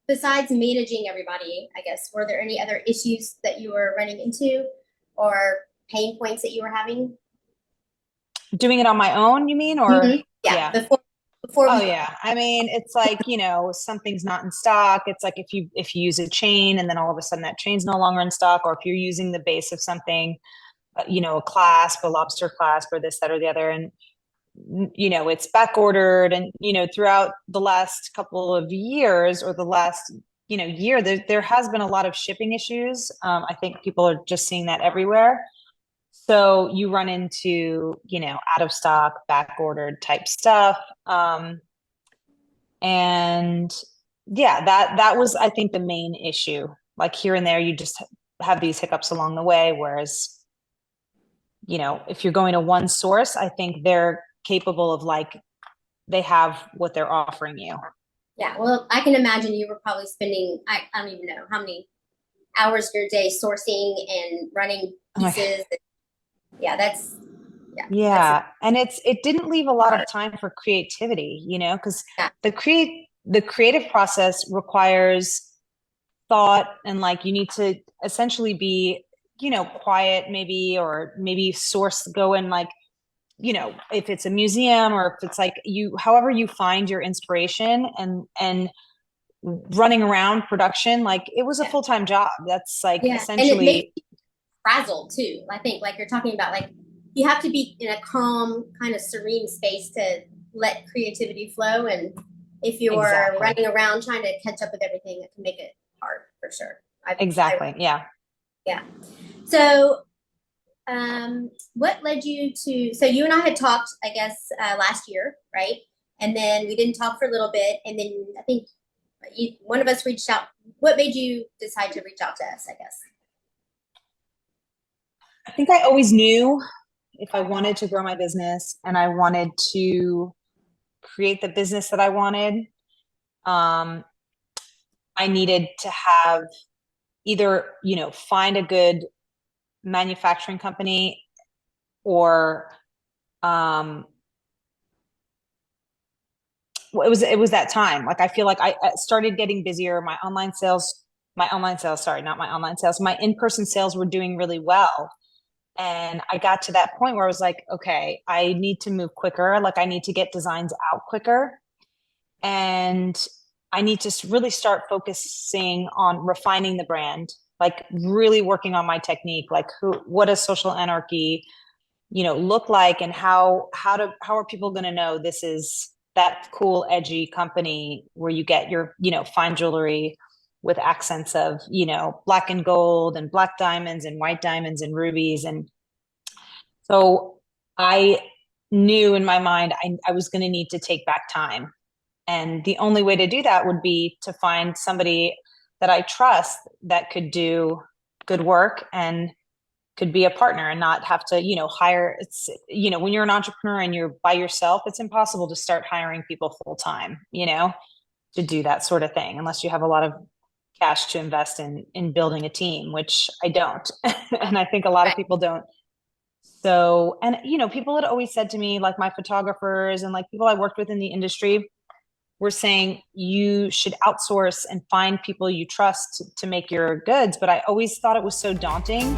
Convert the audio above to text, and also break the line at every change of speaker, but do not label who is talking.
besides managing everybody, I guess, were there any other issues that you were running into or pain points that you were having?
Doing it on my own, you mean? Or
Yeah,
yeah.
before
Oh
we
yeah. I mean, it's like, something's not in stock. It's like if you use a chain and then all of a sudden that chain's no longer in stock, or if you're using the base of something, a clasp, a lobster clasp, or this, that, or the other, and it's back ordered, and throughout the last couple of years, or the last year, there has been a lot of shipping issues. I think people are just seeing that everywhere. So you run into, out of stock, back ordered type stuff. And yeah, that was, I think, the main issue. Like here and there, you just have these hiccups along the way. Whereas, if you're going to one source, I think they're capable of, like, they have what they're offering you.
Yeah, well, I can imagine you were probably spending, I don't even know how many hours your day sourcing and running
Oh my God.
pieces. Yeah, that's
Yeah. And it didn't leave a lot of
hard.
time for creativity, because
Yeah,
the creative process requires thought, and like you need to essentially be, quiet, maybe, or maybe source go in, like, if it's a museum, or if it's like however you find your inspiration, and running around production, like it was a
yeah,
full-time job. That's like
yeah, and it makes
essentially
you frazzled too. I think, like you're talking about, like you have to be in a calm, kind of serene space to let creativity flow. And if you're
exactly,
running around trying to catch up with everything, it can make it hard for sure. I
exactly. Yeah.
yeah. So what led you to, so you and I had talked, I guess, last year, right? And then we didn't talk for a little bit, and then I think one of us reached out. What made you decide to reach out to us, I guess?
I think I always knew if I wanted to grow my business and I wanted to create the business that I wanted, um, I needed to have either, find a good manufacturing company, or um, it was that time. Like I feel like I started getting busier. My online sales, sorry, not my online sales, my in-person sales were doing really well. And I got to that point where I was like, okay, I need to move quicker. Like I need to get designs out quicker. And I need to really start focusing on refining the brand, like really working on my technique, like what does social anarchy, look like, and how are people going to know this is that cool, edgy company where you get your, fine jewelry with accents of, black and gold and black diamonds and white diamonds and rubies. And so I knew in my mind I was going to need to take back time. And the only way to do that would be to find somebody that I trust that could do good work and could be a partner, and not have to, hire. It's, when you're an entrepreneur and you're by yourself, it's impossible to start hiring people full time, to do that sort of thing, unless you have a lot of cash to invest in building a team, which I don't. And I think a lot of
Right.
people don't. So, and people had always said to me, like my photographers and like people I worked with in the industry, were saying you should outsource and find people you trust to make your goods. But I always thought it was so daunting.